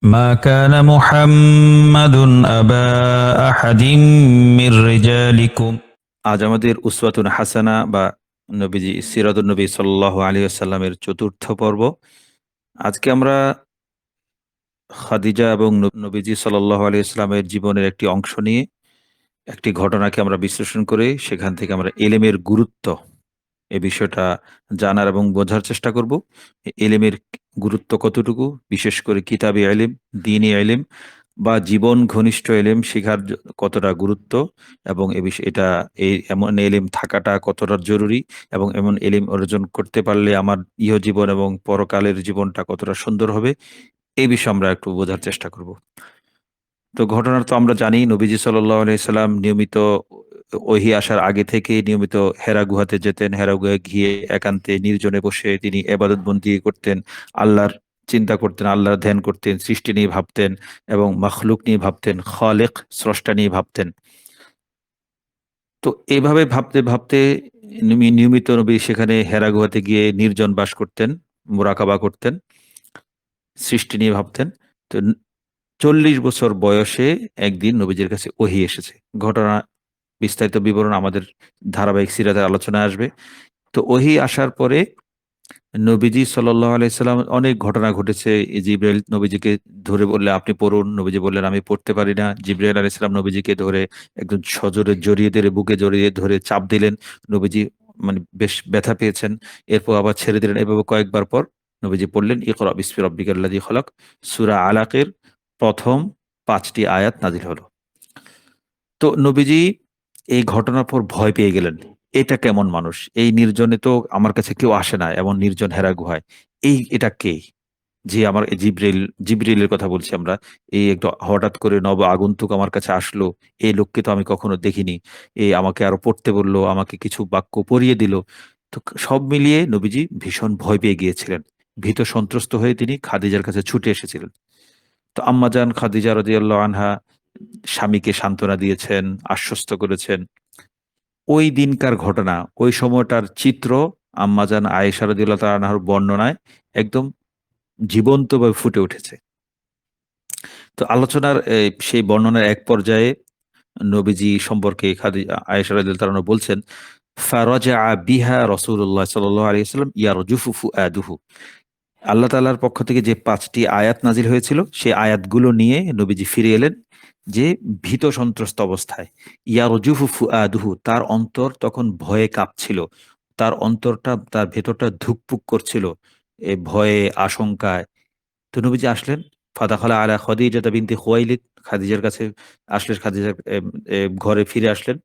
ما كان محمد أبا أحد من رجالكم। আজ আমাদের উসওয়াতুন হাসানা বা নবীজি সিরাতুন নবী সাল্লাল্লাহু আলাইহি ওয়াসাল্লামের চতুর্থ পর্ব। আজকে আমরা খাদিজা এবং নবীজি সাল্লাল্লাহু আলাইহি ওয়াসাল্লামের জীবনের একটি অংশ নিয়ে একটি ঘটনাকে আমরা বিশ্লেষণ করে সেখান থেকে আমরা এলেমের গুরুত্ব এ বিষয়টা জানার এবং বোঝার চেষ্টা করব। এলেমের গুরুত্ব কতটুকু, বিশেষ করে কিতাবি এলেম, দ্বীনি এলেম বা জীবন ঘনিষ্ঠ এলেম শেখার কতটা গুরুত্ব, এবং এ বিষয় এটা এমন এলেম থাকাটা কতটা জরুরি, এবং এমন এলেম অর্জন করতে পারলে আমার ইহজীবন এবং পরকালের জীবনটা কতটা সুন্দর হবে, এই বিষয়ে আমরা একটু বোঝার চেষ্টা করব। তো ঘটনা তো আমরা জানি, নবীজি সাল্লাল্লাহু আলাইহি সাল্লাম নিয়মিত ওহী আসার আগে থেকে নিয়মিত হেরা গুহাতে যেতেন। হেরা গুহায় গিয়ে একান্তে নির্জনে বসে তিনি ইবাদত বন্দি করতেন, আল্লাহর চিন্তা করতেন, আল্লাহর ধ্যান করতেন, সৃষ্টি নিয়ে ভাবতেন এবং মাখলুক নিয়ে ভাবতেন, খালেক স্রষ্টা নিয়ে ভাবতেন। তো এভাবে ভাবতে ভাবতে নিয়মিত নবী সেখানে হেরা গুহাতে গিয়ে নির্জন বাস করতেন, মুরাকাবা করতেন, সৃষ্টি নিয়ে ভাবতেন। তো ৪০ বছর বয়সে একদিন নবীজির কাছে ওহী এসেছে। ঘটনা বিস্তারিত বিবরণ আমাদের ধারাবাহিক সিরাতের আলোচনায় আসবে। তো ওহী আসার পরে নবীজি সাল্লাল্লাহু আলাইহি সাল্লাম অনেক ঘটনা ঘটেছে। জিবরাইল নবীজিকে ধরে বললে, "আপনি পড়ুন।" নবীজি বললেন, "আমি পড়তে পারি না।" জিবরাইল আলাইহিস সালাম নবীজিকে ধরে একদম সজোরে জড়িয়ে ধরে বুকে জড়িয়ে ধরে চাপ দিলেন। নবীজি মানে বেশ ব্যথা পেয়েছেন। এরপর আবার ছেড়ে দিলেন। এভাবে কয়েকবার পর নবীজি পড়লেন, "ইকরা বিসমি রাব্বিকাল্লাযী খলাক।" সূরা আলাকের ১ম ৫ টি আয়াত নাযিল হলো। তো নবীজি এই ঘটনার পর ভয় পেয়ে গেলেন। এটা কেমন মানুষ? এই নির্জনে তো আমার কাছে কেউ আসে না, এমন নির্জন হেরা গুহায়। এটা কে? যে আমার জিবরিলের কথা বলছি আমরা। এই একটু হঠাৎ করে নব আগন্তুক আমার কাছে আসলো। এই লোককে তো আমি কখনো দেখিনি। আমাকে আরো পড়তে বলল, আমাকে কিছু বাক্য পড়িয়ে দিল। তো সব মিলিয়ে নবীজি ভীষণ ভয় পেয়ে গিয়েছিলেন। ভীত সন্ত্রস্ত হয়ে তিনি খাদিজার কাছে ছুটে এসেছিলেন। তো আম্মাজান খাদিজা রাদিয়াল্লাহু আনহা স্বামীকে সান্ত্বনা দিয়েছেন, আশ্বস্ত করেছেন। ওই দিনকার ঘটনা, ওই সময়টার চিত্র আম্মাজান আয়েশা রাদিয়াল্লাহু তাআলা আনহার বর্ণনায় একদম জীবন্তভাবে ফুটে উঠেছে। তো আলোচনার সেই বর্ণনার এক পর্যায়ে নবীজি সম্পর্কে আয়েশা রাদিয়াল্লাহু তাআলা আনহা বলছেন, "ফারাজাআ বিহা রাসূলুল্লাহ সাল্লাল্লাহু আলাইহি ওয়াসাল্লাম ইয়ারজুফু ফুআদুহু।" আল্লাহ তাআলার পক্ষ থেকে যে ৫ টি আয়াত নাজিল হয়েছিল, সেই আয়াতগুলো নিয়ে নবীজি ফিরে এলেন যে ভীত সন্ত্রস্ত অবস্থায়। ইয়ারজুফু ফুআদুহু, তার অন্তর তখন ভয়ে কাঁপছিল। তার অন্তরটা, তার ভেতরটা ধুকপুক করছিল ভয়ে, আশঙ্কায়। তো নবীজি আসলেন, ফাদাখালা আলা খাদিজাতা বিনতি খুয়াইলিদ, খাদিজার কাছে আসলেন, খাদিজার এম এ ঘরে ফিরে আসলেন।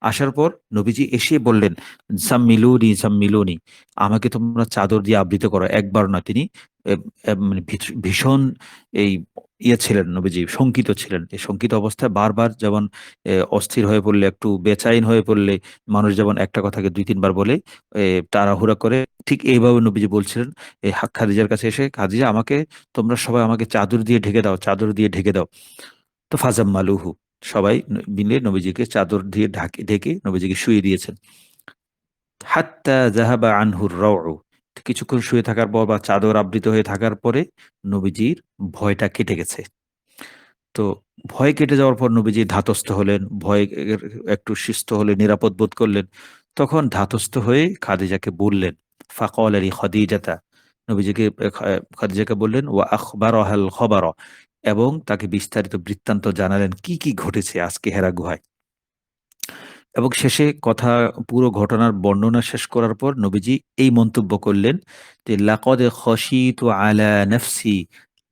আসার পর নবীজি এসে বললেন, "জাম্মিলুনি, জাম্মিলুনি।" আমাকে তোমরা চাদর দিয়ে আবৃত করো। একবার না, তিনি এব এব মানে ভীষণ এই ছিলেন নবীজি, শঙ্কিত ছিলেন। এই শঙ্কিত অবস্থায় বারবার যেমন অস্থির হয়ে পড়লে, একটু বেচাইন হয়ে পড়লে মানুষ যেমন একটা কথাকে ২-৩ বার বলে, এ তাড়াহুড়া করে, ঠিক এইভাবে নবীজি বলছিলেন খাদিজার কাছে এসে, "খাদিজা, তোমরা সবাই আমাকে চাদর দিয়ে ঢেকে দাও, চাদর দিয়ে ঢেকে দাও।" তো ফাজাম্মালুহু, সবাই মিলে নবীজিকে চাদর দিয়ে ঢেকে নবীজিকে শুইয়ে দিয়েছেন। হাত্তা যাহাবা আনহুর রাউউ, কিছুক্ষণ শুয়ে থাকার পর বা চাদর আবৃত হয়ে থাকার পরে নবীজির ভয়টা কেটে গেছে। তো ভয় কেটে যাওয়ার পর নবীজি ধাতস্থ হলেন, ভয় একটু সুস্থ হলে নিরাপদ বোধ করলেন। তখন ধাতস্থ হয়ে খাদিজাকে বললেন, ফাকালা লি খাদিজাতা, নবীজিকে খাদিজাকে বললেন, ওয়া আখবারাহাল খবরা, এবং তাকে বিস্তারিত বৃত্তান্ত জানালেন কি, কি ঘটেছে আজকে হেরা গুহায়। এবং শেষে পুরো ঘটনার বর্ণনা শেষ করার পর নবীজি এই মন্তব্য করলেন যে, "লাকাদ খাশিতু আলা নাফসি",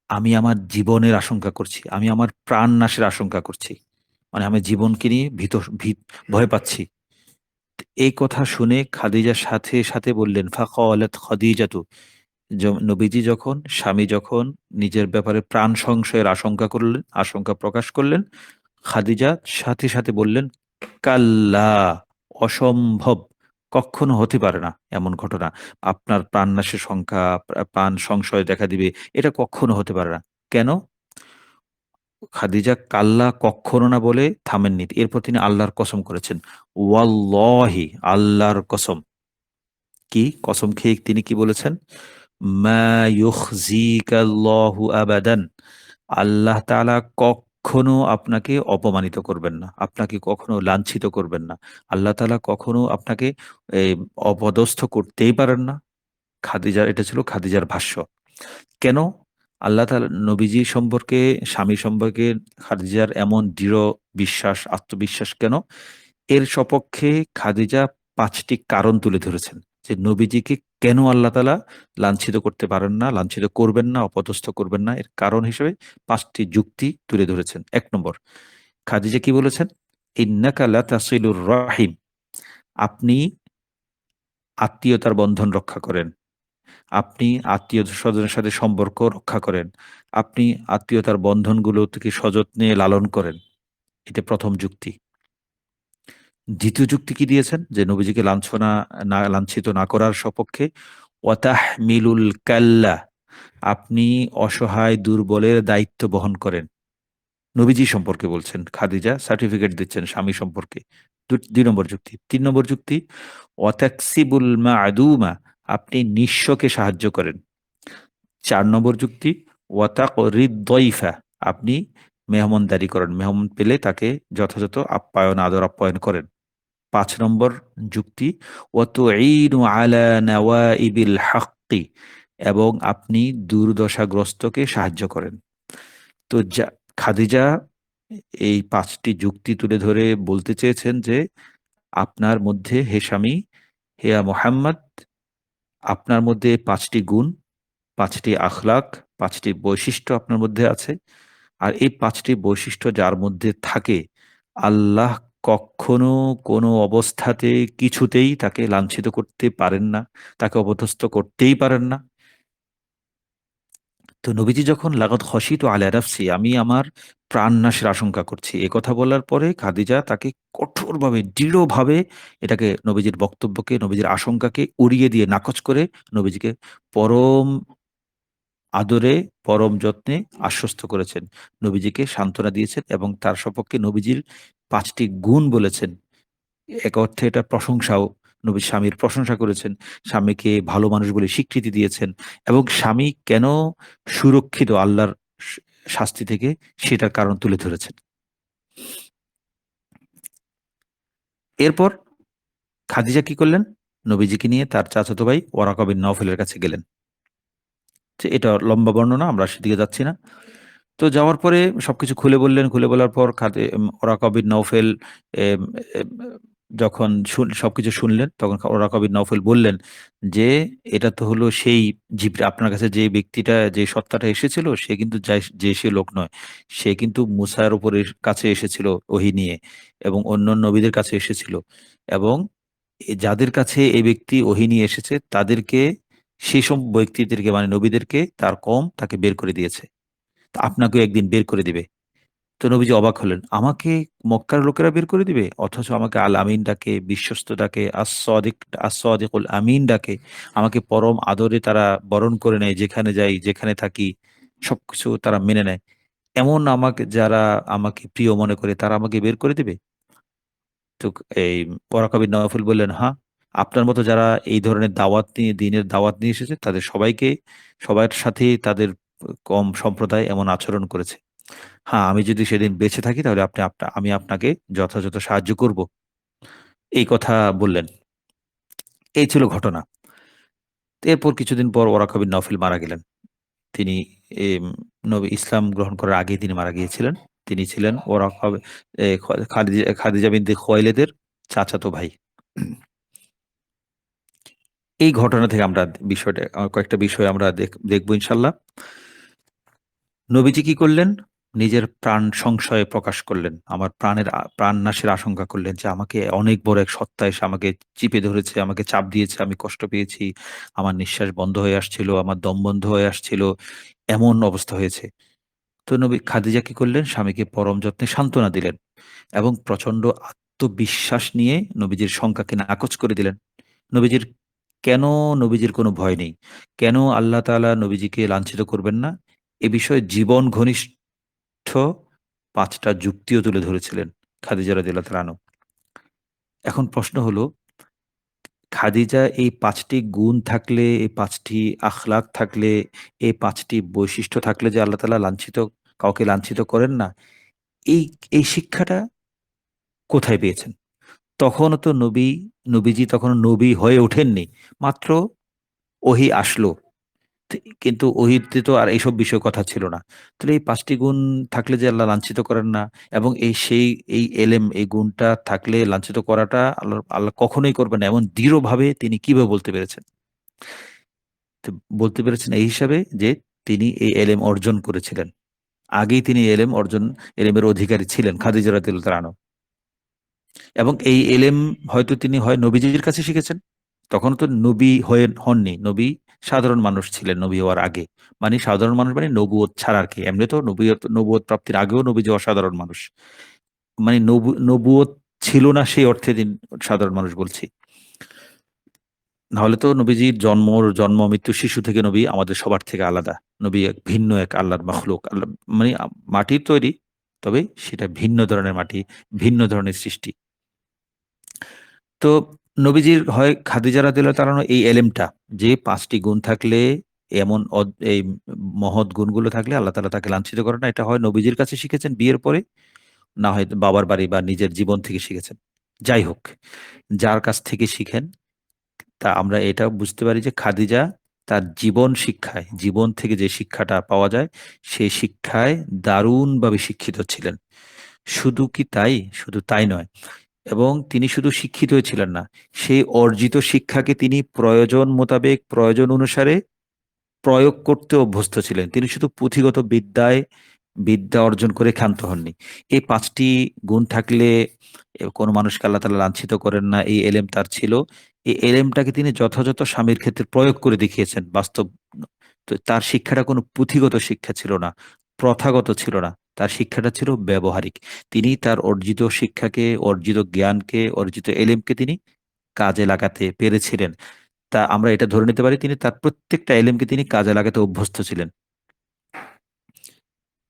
আমি আমার জীবনের আশঙ্কা করছি। আমি আমার প্রাণ নাশের আশঙ্কা করছি। মানে আমি জীবনকে নিয়ে ভয় পাচ্ছি। এই কথা শুনে খাদিজা সাথে, সাথে বললেন, ফাকালাত খাদিজাতু, নবীজি যখন, স্বামী যখন নিজের ব্যাপারে প্রাণ সংশয়ের আশঙ্কা প্রকাশ করলেন, খাদিজা সাথে, সাথে বললেন, "কাল্লা, অসম্ভব, কক্ষনো হতে পারে না এমন ঘটনা। আপনার প্রাণনাশের প্রাণ সংশয় দেখা দিবে। এটা কক্ষনো হতে পারে না।" কেন? খাদিজা কাল্লা, কক্ষনো না বলে থামেননি। এরপর তিনি আল্লাহর কসম করেছেন। ওয়াল্লাহি, আল্লাহর কসম। কি কসম খেয়ে তিনি কি বলেছেন? মা ইউখজিকাল্লাহু আবাদান, আল্লাহ তাআলা কক্ষনো আপনাকে অপমানিত করবেন না। আপনাকে কখনো লাঞ্ছিত করবেন না। আল্লাহ তাআলা কখনো আপনাকে এই অপদস্থ করতেই পারেন না। এটা ছিল খাদিজার ভাষ্য। কেন? আল্লাহ তাআলা নবীজি সম্পর্কে, স্বামী সম্পর্কে খাদিজার এমন দৃঢ় বিশ্বাস, আত্মবিশ্বাস কেন? এর সপক্ষে খাদিজা ৫ টি কারণ তুলে ধরেছেন। যে নবীজিকে কেন আল্লাহ তাআলা লাঞ্ছিত করতে পারেন না, লাঞ্ছিত করবেন না, অপদস্থ করবেন না। এর কারণ হিসেবে ৫ টি যুক্তি তুলে ধরেছেন। ১ নম্বর, খাদিজা কি বলেছেন? "ইন্নাকা লাতাসিলুর রাহিম।" আপনি আত্মীয়তার বন্ধন রক্ষা করেন। আপনি আত্মীয়-স্বজনের সাথে সম্পর্ক রক্ষা করেন। আপনি আত্মীয়তার বন্ধনগুলো থেকে সযত্নে লালন করেন। এটা ১ম যুক্তি। ২য় যুক্তি কি দিয়েছেন? যে নবীজিকে লাঞ্ছিত না করার সপক্ষে ওয়াতাহমিলুল কাল্লা, আপনি অসহায় দুর্বলের দায়িত্ব বহন করেন। নবীজি সম্পর্কে বলছেন। খাদিজা সার্টিফিকেট দিচ্ছেন স্বামী সম্পর্কে। ২ নম্বর যুক্তি। ৩ নম্বর যুক্তি ওয়াতাকসিবুল মা'দুমা, আপনি নিঃস্বকে সাহায্য করেন। ৪ নম্বর যুক্তি ওয়াতাকরিদ দইফা, আপনি মেহমানদারি করেন। মেহমান পেলে তাকে যথাযথ আপ্যায়ন, আদর আপ্যায়ন করেন। ৫ নম্বর যুক্তি ওয়াতুঈনু আলা নাওয়াইবিল হাক্কি, এবং আপনি দুর্দশাগ্রস্তকে সাহায্য করেন। তো খাদিজা এই ৫ টি যুক্তি তুলে ধরে বলতে চেয়েছেন যে, আপনার মধ্যে হে স্বামী, হে মুহাম্মদ, আপনার মধ্যে ৫ টি গুণ, ৫ টি আখলাক, ৫ টি বৈশিষ্ট্য আপনার মধ্যে আছে। আর এই ৫ টি বৈশিষ্ট্য যার মধ্যে থাকে, আল্লাহ কক্ষনো কোনো অবস্থাতে কিছুতেই তাকে লাঞ্ছিত করতে পারেন না, তাকে অপদস্থ করতেই পারেন না। তো নবীজি যখন লাকাদ খশিতু আলা নাফসি, আমি আমার প্রাণনাশের আশঙ্কা করছি। এ কথা বলার পরে খাদিজা তাকে কঠোরভাবে, দৃঢ়ভাবে এটাকে, নবীজির বক্তব্যকে, নবীজির আশঙ্কাকে উড়িয়ে দিয়ে নাকচ করে নবীজিকে পরম আদরে, পরম যত্নে আশ্বস্ত করেছেন। নবীজিকে সান্ত্বনা দিয়েছেন এবং তার সপক্ষে নবীজির ৫ টি গুণ বলেছেন। এক অর্থে এটা প্রশংসাও। নবী স্বামীর প্রশংসা করেছেন। স্বামীকে ভালো মানুষ বলে স্বীকৃতি দিয়েছেন এবং স্বামী কেন সুরক্ষিত আল্লাহর স শাস্তি থেকে সেটার কারণ তুলে ধরেছেন। এরপর খাদিজা কি করলেন? নবীজিকে নিয়ে তার চাচাতো ভাই ওরাকা বিন নওফেলের কাছে গেলেন। যে এটা লম্বা বর্ণনা, আমরা সেদিকে যাচ্ছি না। তো যাওয়ার পরে সবকিছু খুলে বললেন। খুলে বলার পর ওরাকা বিন নওফেল এম এম যখন সবকিছু শুনলেন, তখন ওরাকা বিন নওফেল বললেন যে, "এটা তো হলো সেই আপনার কাছে যে ব্যক্তিটা, যে সত্তাটা এসেছিল, সে কিন্তু যে সে লোক নয়। সে কিন্তু মুসার উপরে কাছে এসেছিল ওহী নিয়ে এবং অন্যান্য নবীদের কাছে এসেছিল এবং যাদের কাছে এই ব্যক্তি ওহী নিয়ে এসেছে তাদেরকে, সেসব ব্যক্তিদেরকে মানে নবীদেরকে তার কওম তাকে বের করে দিয়েছে। তো আপনাকেও একদিন বের করে দিবে।" তো নবীজি অবাক হলেন। আমাকে মক্কার লোকেরা বের করে দিবে? অথচ আমাকে আল আমিন ডাকে, বিশ্বস্ত ডাকে, আস-সাদিকুল আমিন ডাকে। আমাকে পরম আদরে তারা বরণ করে নেয়, যেখানে যাই, যেখানে থাকি, সবকিছু তারা মেনে নেয়। এমন যারা আমাকে প্রিয় মনে করে, তারা আমাকে বের করে দিবে? তো এই ওরাকা বিন নওফল বললেন, "হ্যাঁ, আপনার মতো যারা এই ধরনের দাওয়াত নিয়ে, দ্বীনের দাওয়াত নিয়ে এসেছে, তাদের সবার সাথেই তাদের কওম সম্প্রদায় এমন আচরণ করেছে। হ্যাঁ, আমি যদি সেদিন বেঁচে থাকি তাহলে আমি আপনাকে যথাযথ সাহায্য করব।" এই কথা বললেন। এই ছিল ঘটনা। এরপর কিছুদিন পর ওরাকা বিন নওফল মারা গেলেন। তিনি এম ইসলাম গ্রহণ করার আগেই তিনি মারা গিয়েছিলেন। তিনি ছিলেন ওরাকা এ খ খাদিজা বিনতে খুয়াইলিদের চাচাতো ভাই। এই ঘটনা থেকে আমরা কয়েকটা বিষয় আমরা দেখব ইনশাআল্লাহ। নবীজি কি করলেন? নিজের প্রাণ সংশয় প্রকাশ করলেন। আমার প্রাণ নাশের আশঙ্কা করলেন যে, আমাকে অনেক বড় এক সত্তা এসে আমাকে চিপে ধরেছে, আমাকে চাপ দিয়েছে, আমি কষ্ট পেয়েছি। আমার নিঃশ্বাস বন্ধ হয়ে আসছিল, আমার দম বন্ধ হয়ে আসছিল। এমন অবস্থা হয়েছে। তো খাদিজা কি করলেন? স্বামীকে পরম যত্নে সান্ত্বনা দিলেন এবং প্রচন্ড আত্মবিশ্বাস নিয়ে নবীজির শঙ্কাকে নাকচ করে দিলেন। নবীজির কেন নবীজির কোনো ভয় নেই? কেন আল্লাহ তাআলা নবীজিকে লাঞ্ছিত করবেন না? এ বিষয়ে জীবন ঘনিষ্ঠ ৫ টা যুক্তিও তুলে ধরেছিলেন খাদিজা রাদিয়াল্লাহু তাআলা আনহা। এখন প্রশ্ন হলো, খাদিজা এই ৫ টি গুণ থাকলে, এই ৫ টি আখলাক থাকলে, এই ৫ টি বৈশিষ্ট্য থাকলে যে আল্লাহ তাআলা লাঞ্ছিত কাউকে লাঞ্ছিত করেন না। এই এই শিক্ষাটা কোথায় পেয়েছেন? তখনও তো নবীজি তখনও নবী হয়ে ওঠেননি। মাত্র ওহী আসলো। কিন্তু ওহীতে তো আর এইসব বিষয়ে কথা ছিল না। তাহলে এই ৫ টি গুণ থাকলে যে আল্লাহ লাঞ্ছিত করেন না এবং এই এলেম, এই গুণটা থাকলে লাঞ্ছিত করাটা আল্লাহ কখনোই করবেন না। এমন দৃঢ়ভাবে তিনি কিভাবে বলতে পেরেছেন? তো বলতে পেরেছেন এই হিসাবে যে তিনি এই এলেম অর্জন করেছিলেন। আগেই তিনি এলেমের অধিকারী ছিলেন খাদিজা রাদিয়াল্লাহু তাআলা আনহা। এবং এই এলেম হয়তো তিনি হয় নবীজির কাছে শিখেছেন। তখনও তো নবী হননি। নবী সাধারণ মানুষ ছিলেন নবী হওয়ার আগে। মানে সাধারণ মানুষ মানে নবুয়ত ছাড়া আরকি। এমনি তো নবুয়ত প্রাপ্তির আগেও নবীজি অসাধারণ মানুষ। মানে নবুয়ত ছিল না সেই অর্থে সাধারণ মানুষ বলছি। নাহলে তো নবীজির জন্ম মৃত্যু শিশু থেকে নবী আমাদের সবার থেকে আলাদা। নবী ভিন্ন এক আল্লাহর মাখলুক। মানে মাটির তৈরি, তবে সেটা ভিন্ন ধরনের মাটি, ভিন্ন ধরনের সৃষ্টি। তো নবীজির হয় খাদিজা রাদিয়াল্লাহু তাআলা আনহা এই এলেমটা যে ৫ টি গুণ থাকলে এমন এই মহৎ গুণগুলো থাকলে আল্লাহ তাআলা তাকে লাঞ্ছিত করে না। এটা হয় নবীজির কাছে শিখেছেন বিয়ের পরে, না হয় বাবার বাড়ি বা নিজের জীবন থেকে শিখেছেন। যাই হোক, যার কাছ থেকে শিখেন তা আমরা এটাও বুঝতে পারি যে খাদিজা তার জীবন থেকে যে শিক্ষাটা পাওয়া যায়, সেই শিক্ষায় দারুণভাবে শিক্ষিত ছিলেন। শুধু কি তাই? শুধু তাই নয়। এবং তিনি শুধু শিক্ষিতই ছিলেন না, সেই অর্জিত শিক্ষাকে তিনি প্রয়োজন মোতাবেক, প্রয়োজন অনুসারে প্রয়োগ করতে অভ্যস্ত ছিলেন। তিনি শুধু পুঁথিগত বিদ্যা অর্জন করে ক্ষান্ত হননি। এই ৫ টি গুণ থাকলে কোনো মানুষকে আল্লাহ তাআলা লাঞ্ছিত করেন না, এই এলেম তার ছিল। এই এলেমটাকে তিনি যথাযথ স্বামীর ক্ষেত্রে প্রয়োগ করে দেখিয়েছেন বাস্তব। তো তার শিক্ষাটা কোনো পুঁথিগত শিক্ষা ছিল না, প্রথাগত ছিল না। তার শিক্ষাটা ছিল ব্যবহারিক। তিনি তার অর্জিত শিক্ষাকে, অর্জিত জ্ঞানকে, অর্জিত এলেমকে তিনি কাজে লাগাতে পেরেছিলেন। তা আমরা এটা ধরে নিতে পারি তিনি তার প্রত্যেকটা এলেমকে তিনি কাজে লাগাতে অভ্যস্ত ছিলেন।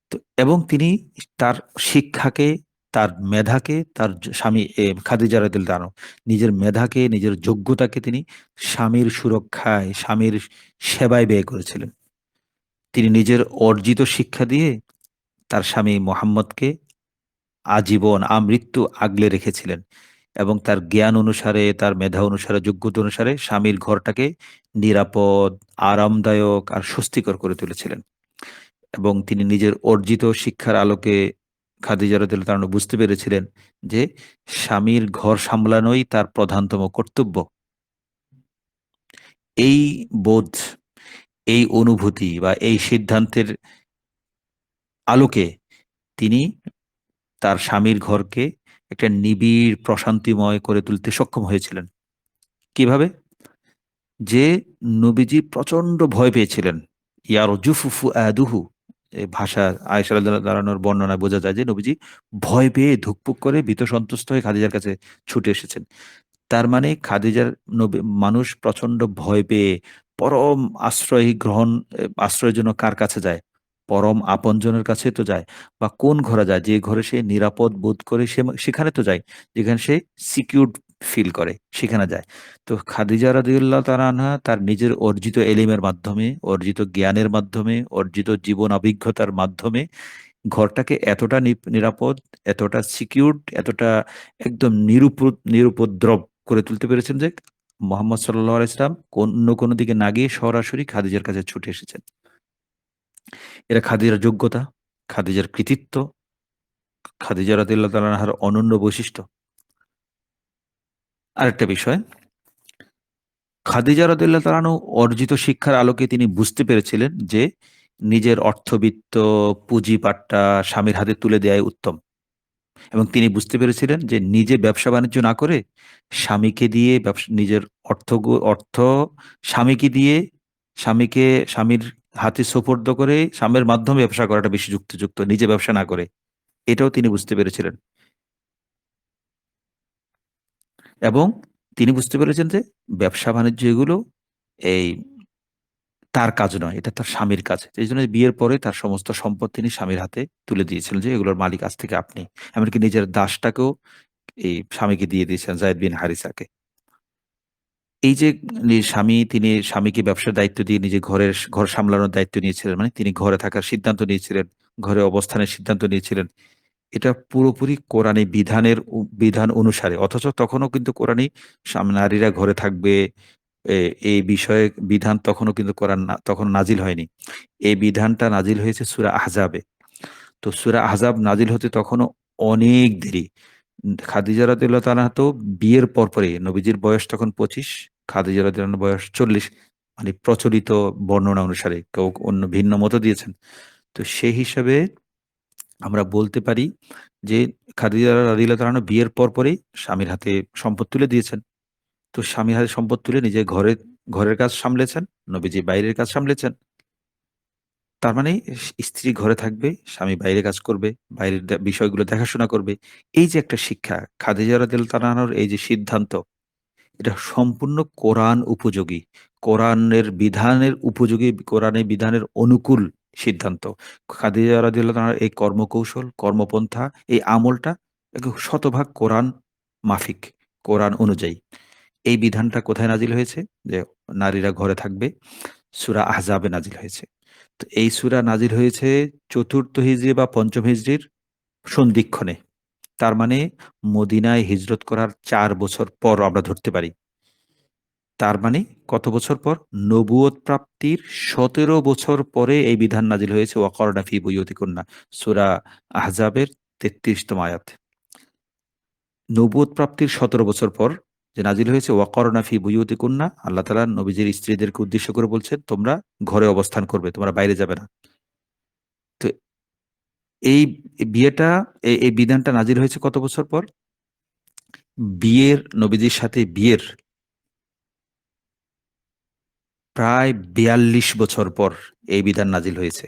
তো এবং তিনি তার শিক্ষাকে, তার মেধাকে, তার স্বামী খাদিজা রাদিয়াল্লাহু আনহা নিজের মেধাকে, নিজের যোগ্যতাকে তিনি স্বামীর সুরক্ষায়, স্বামীর সেবায় ব্যয় করেছিলেন। তিনি নিজের অর্জিত শিক্ষা দিয়ে তার স্বামী মোহাম্মদকে আজীবন আমৃত্যু আগলে রেখেছিলেন এবং তার জ্ঞান অনুসারে, তার মেধা অনুসারে, যোগ্যতা অনুসারে স্বামীর ঘরটাকে নিরাপদ, আরামদায়ক আর স্বস্তিকর করে তুলেছিলেন। এবং তিনি নিজের অর্জিত শিক্ষার আলোকে খাদিজা রাদিয়াল্লাহু তাআলা আনহা বুঝতে পেরেছিলেন যে স্বামীর ঘর সামলানোই তার প্রধানতম কর্তব্য। এই বোধ, এই অনুভূতি বা এই সিদ্ধান্তের আলোকে তিনি তার স্বামীর ঘরকে একটা নিবিড় প্রশান্তিময় করে তুলতে সক্ষম হয়েছিলেন। কিভাবে? যে নবীজি প্রচন্ড ভয় পেয়েছিলেন। ইয়ারজুফু ফুআদুহু এ ভাষা আয়েশা রাদিয়াল্লাহু তাআলা আনহার বর্ণনায় বোঝা যায় যে নবীজি ভয় পেয়ে ধুকপুক করে ভীত সন্ত্রস্ত হয়ে খাদিজার কাছে ছুটে এসেছেন। তার মানে খাদিজার মানুষ প্রচন্ড ভয় পেয়ে পরম আশ্রয়ের জন্য কার কাছে যায়? পরম আপনজনের কাছে তো যায়। বা কোন ঘরে যায়? যে ঘরে সে নিরাপদ বোধ করে সেখানে তো যায়। যেখানে সে সিকিউরড ফিল করে সেখানে যায়। তো খাদিজা রাদিয়াল্লাহু তাআলা আনহা তার নিজের অর্জিত এলিমের মাধ্যমে, অর্জিত জ্ঞানের মাধ্যমে, অর্জিত জীবন অভিজ্ঞতার মাধ্যমে ঘরটাকে এতটা নিরাপদ, এতটা সিকিউরড, এতটা একদম নিরুপদ্রব করে তুলতে পেরেছেন যে মোহাম্মদ সাল্লাল্লাহু আলাইহি সাল্লাম অন্য কোনো দিকে না গিয়ে সরাসরি খাদিজার কাছে ছুটে এসেছেন। এরা খাদিজার যোগ্যতা, খাদিজার কৃতিত্ব, খাদিজা রাদিয়াল্লাহু তাআলা আনহার অনন্য বৈশিষ্ট্য। আরেকটা বিষয়, খাদিজা রাদিয়াল্লাহু তাআলা আনহু অর্জিত শিক্ষার আলোকে তিনি বুঝতে পেরেছিলেন যে নিজের অর্থবিত্ত, পুঁজিপাট্টা স্বামীর হাতে তুলে দেয়াই উত্তম। এবং তিনি বুঝতে পেরেছিলেন যে নিজে ব্যবসা-বাণিজ্য না করে স্বামীকে দিয়ে নিজের অর্থ স্বামীকে দিয়ে স্বামীকে স্বামীর হাতে সোপর্দ করে স্বামীর মাধ্যমে ব্যবসা করাটা বেশি যুক্তিযুক্ত, নিজে ব্যবসা না করে। এটাও তিনি বুঝতে পেরেছিলেন। এবং তিনি বুঝতে পেরেছেন যে ব্যবসা-বাণিজ্য এগুলো এই তার কাজ নয়, এটা তার স্বামীর কাজ। এইজন্য বিয়ের পরে তার সমস্ত সম্পদ তিনি স্বামীর হাতে তুলে দিয়েছিলেন যে, "এগুলোর মালিক আজ থেকে আপনি।" এমনকি নিজের দাসটাকেও এই স্বামীকে দিয়ে দিয়েছেন যায়েদ বিন হারিসাকে। এই যে তিনি স্বামীকে ব্যবসার দায়িত্ব দিয়ে নিজে ঘর সামলানোর দায়িত্ব নিয়েছিলেন। মানে তিনি ঘরে থাকার সিদ্ধান্ত নিয়েছিলেন। ঘরে অবস্থানের সিদ্ধান্ত নিয়েছিলেন। এটা পুরোপুরি কোরআনী বিধান অনুসারে। অথচ তখনও কিন্তু কোরআনী নারীরা ঘরে থাকবে এ এই বিষয়ে বিধান তখনও কিন্তু কোরআন তখন নাজিল হয়নি। এই বিধানটা নাজিল হয়েছে সূরা আহজাবে। তো সূরা আহজাব নাজিল হতে তখনও অনেক দেরি। খাদিজা রাদিয়াল্লাহু তাআলা তো বিয়ের পরপরই নবীজির বয়স তখন ২৫, খাদিজা রাদিয়াল্লাহু আনহার বয়স ৪০। মানে প্রচলিত বর্ণনা অনুসারে। কেউ অন্য ভিন্ন মতও দিয়েছেন। তো সেই হিসাবে আমরা বলতে পারি যে খাদিজা রাদিয়াল্লাহু তাআলা বিয়ের পরপরই স্বামীর হাতে সম্পদ তুলে দিয়েছেন। তো স্বামীর হাতে সম্পদ তুলে নিজে ঘরের কাজ সামলেছেন, নবীজি বাইরের কাজ সামলেছেন। তার মানে স্ত্রী ঘরে থাকবে, স্বামী বাইরে কাজ করবে, বাইরের বিষয়গুলো দেখাশোনা করবে। এই যে একটা শিক্ষা, খাদিজা রাদিয়াল্লাহু তাআলা আনহার এই যে সিদ্ধান্ত, এটা সম্পূর্ণ কোরআন উপযোগী। বিধানের উপযোগী, কোরআনের বিধানের অনুকূল সিদ্ধান্ত। খাদিজা রাদিয়াল্লাহু তাআলার এই কর্মকৌশল, কর্মপন্থা, এই আমলটা শতভাগ কোরআন মাফিক, কোরআন অনুযায়ী। এই বিধানটা কোথায় নাজিল হয়েছে? যে নারীরা ঘরে থাকবে। সূরা আহজাবে নাজিল হয়েছে। তো এই সূরা নাজিল হয়েছে ৪র্থ হিজরি বা ৫ম হিজরির সন্ধিক্ষণে। তার মানে মদিনায় হিজরত করার ৪ বছর পর আমরা ধরতে পারি। তার মানে কত বছর পর? নবুয়ত প্রাপ্তির ১৭ বছর পরে এই বিধান নাজিল হয়েছে ওয়াকরনা ফি বুয়ুতিকুন্না। সূরা আহজাবের ৩৩তম আয়াত। নবুয়ত প্রাপ্তির ১৭ বছর পর যে নাজিল হয়েছে ওয়াকরনা ফি বুয়ুতিকুন্না, আল্লাহ তাআলা নবীজির স্ত্রীদেরকে উদ্দেশ্য করে বলছেন, তোমরা ঘরে অবস্থান করবে, তোমরা বাইরে যাবে না। তো এই বিয়েটা এই বিধানটা নাজিল হয়েছে কত বছর পর? নবীজির সাথে বিয়ের প্রায় ৪২ বছর পর এই বিধান নাজিল হয়েছে।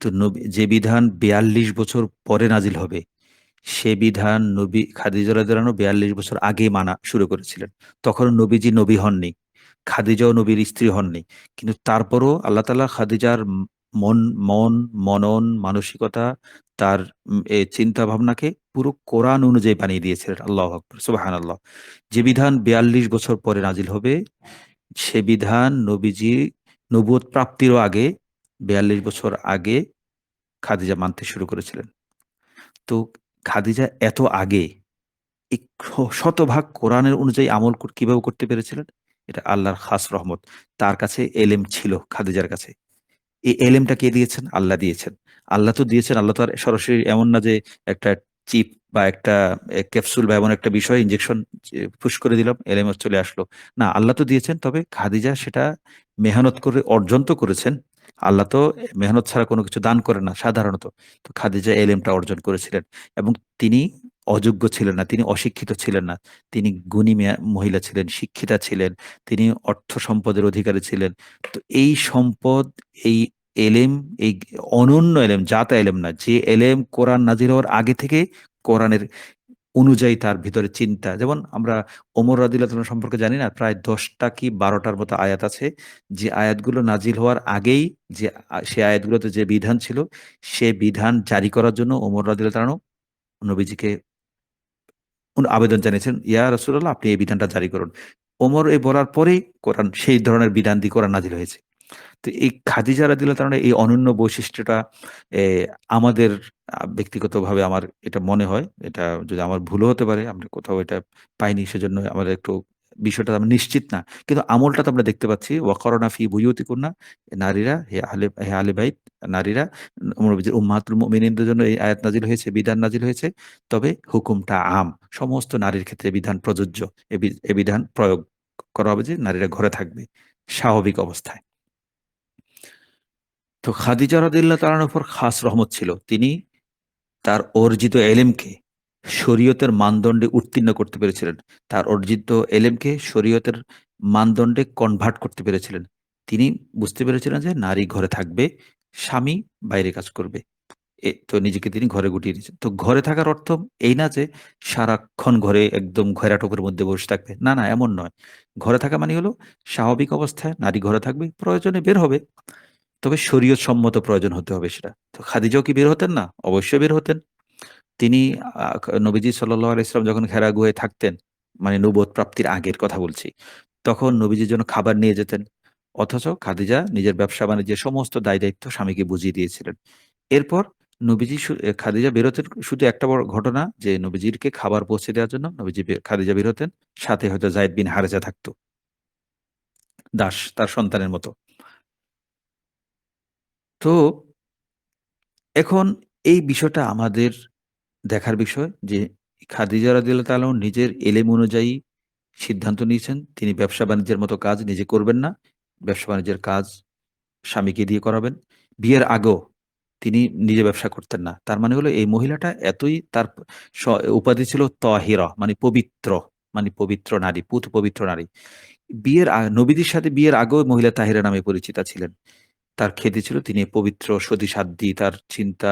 তো যে বিধান ৪২ বছর পরে নাজিল হবে, সে বিধান খাদিজা রাদিয়াল্লাহু আনহা ৪২ বছর আগেই মানা শুরু করেছিলেন। তখনও নবীজি নবী হননি। খাদিজাও নবীর স্ত্রী হননি। কিন্তু তারপরও আল্লাহ তাআলা খাদিজার মন মন, মনন, মানসিকতা, তার চিন্তা ভাবনাকে পুরো কোরআন অনুযায়ী বানিয়ে দিয়েছিলেন। আল্লাহু আকবার! সুবহানাল্লাহ! যে বিধান ৪২ বছর পরে নাজিল হবে, সে বিধান নবীজি নবুয়ত প্রাপ্তিরও আগে ৪২ বছর আগে খাদিজা মানতে শুরু করেছিলেন। তো খাদিজা এত আগে এই শতভাগ কোরআনের অনুযায়ী আমল কিভাবে করতে পেরেছিলেন? এটা আল্লাহর খাস রহমত। তার কাছে এলেম ছিল, খাদিজার কাছে। এই এলেমটা কে দিয়েছেন? আল্লাহ দিয়েছেন। আল্লাহ তো দিয়েছেন, আল্লাহ তো আর সরাসরি এমন না যে একটা চিপ বা একটা ক্যাপসুল বা এমন একটা বিষয় ইনজেকশন ফুস করে দিলাম, এলেম চলে আসলো। না, আল্লাহ তো দিয়েছেন। তবে খাদিজা সেটা মেহনত করে অর্জন তো করেছেন। আল্লাহ তো মেহনত ছাড়া কোনো কিছু দান করেন না সাধারণত। তো খাদিজা এলেমটা অর্জন করেছিলেন এবং তিনি অযোগ্য ছিলেন না, তিনি অশিক্ষিত ছিলেন না। তিনি গুণী মহিলা ছিলেন, শিক্ষিতা ছিলেন, তিনি অর্থ সম্পদের অধিকারী ছিলেন। তো এই সম্পদ, এই এলেম, এই অনন্য এলেম, জাতা এলেম না। যে এলেম কোরআন নাজিল হওয়ার আগে থেকে কোরআনের অনুযায়ী তার ভিতরে চিন্তা। যেমন আমরা ওমর রাদিয়াল্লাহু তাআলা সম্পর্কে জানি না? প্রায় ১০ টা কি ১২ টার মতো আয়াত আছে। যে আয়াতগুলো নাজিল হওয়ার আগেই যে সে আয়াতগুলোতে যে বিধান ছিল, সে বিধান জারি করার জন্য ওমর রাদিয়াল্লাহু তাআলা নবীজিকে আবেদন জানিয়েছেন, "ইয়া রাসূলুল্লাহ, আপনি এই বিধানটা জারি করুন।" ওমর বলার পরেই কোরআন সেই ধরনের বিধান দিয়ে কোরআন নাজিল হয়েছে। তো এই খাদিজা রাদিয়াল্লাহু তাআলার এই অনন্য বৈশিষ্ট্যটা এ আমাদের ব্যক্তিগতভাবে আমার এটা মনে হয়, এটা যদি আমার ভুলও হতে পারে, আমরা কোথাও এটা পাইনি, সেজন্য আমাদের একটু বিষয়টা আমরা নিশ্চিত না। কিন্তু আমলটা তো আমরা দেখতে পাচ্ছি, ওয়াকারনা ফি বুয়ুতিকুন্না, নারীরা হে আহলে বাইত, নারীরা নবীজির উম্মাহাতুল মুমিনিনদের জন্য এই আয়াত নাজিল হয়েছে, বিধান নাজিল হয়েছে। তবে হুকুমটা আম। সমস্ত নারীর ক্ষেত্রে বিধান প্রযোজ্য। এ বিধান প্রয়োগ করা হবে যে নারীরা ঘরে থাকবে স্বাভাবিক অবস্থায়। তো খাদিজা রাদিয়াল্লাহু তাআলার উপর খাস রহমত ছিল। তিনি তার অর্জিত এলেমকে শরীয়তের মানদণ্ডে উত্তীর্ণ করতে পেরেছিলেন। তার অর্জিত এলেমকে শরীয়তের মানদণ্ডে কনভার্ট করতে পেরেছিলেন। তিনি বুঝতে পেরেছিলেন যে নারী ঘরে থাকবে, স্বামী বাইরে কাজ করবে। তো নিজেকে তিনি ঘরে গুটিয়ে নিয়েছেন। তো ঘরে থাকার অর্থ এই না যে সারাক্ষণ ঘরে একদম ঘেরাটোপের মধ্যে বসে থাকবে। না, না, এমন নয়। ঘরে থাকা মানে হলো স্বাভাবিক অবস্থায় নারী ঘরে থাকবে, প্রয়োজনে বের হবে। তবে শরীয়ত সম্মত প্রয়োজন হতে হবে সেটা। তো খাদিজাও কি বের হতেন না? অবশ্যই বের হতেন। তিনি নবীজি সাল্লাল্লাহু আলাইহি ওয়াসাল্লাম যখন হেরা গুহায় থাকতেন, মানে নবুয়ত প্রাপ্তির আগের কথা বলছি। তখন নবীজির জন্য খাবার নিয়ে যেতেন। অথচ খাদিজা নিজের ব্যবসা-বাণিজ্যের সমস্ত দায়-দায়িত্ব স্বামীকে বুঝিয়ে দিয়েছিলেন। এরপর নবীজি খাদিজা বেরোতেন শুধু একটা বড় ঘটনা যে নবীজিকে খাবার পৌঁছে দেওয়ার জন্য খাদিজা বের হতেন। সাথে হয়তো যায়েদ বিন হারেজা থাকতো। দাস, তার সন্তানের মতো। তো এখন এই বিষয়টা আমাদের দেখার বিষয় যে খাদিজা রাদিয়াল্লাহু তাআলা নিজের এলেম অনুযায়ী সিদ্ধান্ত নিয়েছেন। তিনি ব্যবসা-বাণিজ্যের মতো কাজ নিজে করবেন না। ব্যবসা-বাণিজ্যের কাজ স্বামীকে দিয়ে করাবেন। বিয়ের আগেও তিনি নিজে ব্যবসা করতেন না। তার মানে হলো এই মহিলাটা এতই তার স উপাধি ছিল তাহিরা মানে পবিত্র, মানে পবিত্র নারী, পুত পবিত্র নারী। নবীদের সাথে বিয়ের আগেও মহিলা তাহিরা নামে পরিচিতা ছিলেন। তার খ্যাতি ছিল তিনি পবিত্র, সতী-সাধ্বী, তার চিন্তা,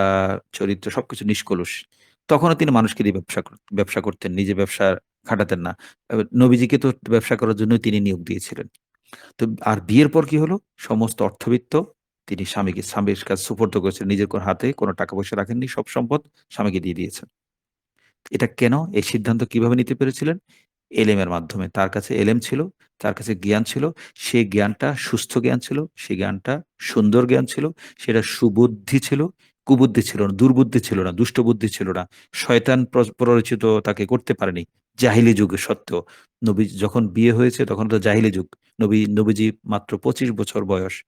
চরিত্র সবকিছু নিষ্কলুষ। তখনও তিনি মানুষকে দিয়ে ব্যবসা করতেন। নিজে ব্যবসা খাটাতেন না। নবীজিকে তো ব্যবসা করার জন্যই তিনি নিয়োগ দিয়েছিলেন। তো আর বিয়ের পর কি হলো? সমস্ত অর্থবিত্ত তিনি স্বামীর কাছে সুপুর্দ করেছিলেন। নিজের হাতে কোনো টাকা-পয়সা রাখেননি। সব সম্পদ স্বামীকে দিয়ে দিয়েছেন। এটা কেন? এই সিদ্ধান্ত কিভাবে নিতে পেরেছিলেন? এলেমের মাধ্যমে। তার কাছে এলেম ছিল, তার কাছে জ্ঞান ছিল। সেই জ্ঞানটা সুস্থ জ্ঞান ছিল, সেই জ্ঞানটা সুন্দর জ্ঞান ছিল, সেটা সুবুদ্ধি ছিল, কুবুদ্ধি ছিল না, দুর্বুদ্ধি ছিল না, দুষ্ট বুদ্ধি ছিল না। শয়তান প্ররোচিত তাকে করতে পারেনি। জাহিলি যুগে সত্ত্বেও। যখন বিয়ে হয়েছে তখন তো জাহিলি যুগ। নবীজি মাত্র ২৫ বছর বয়স।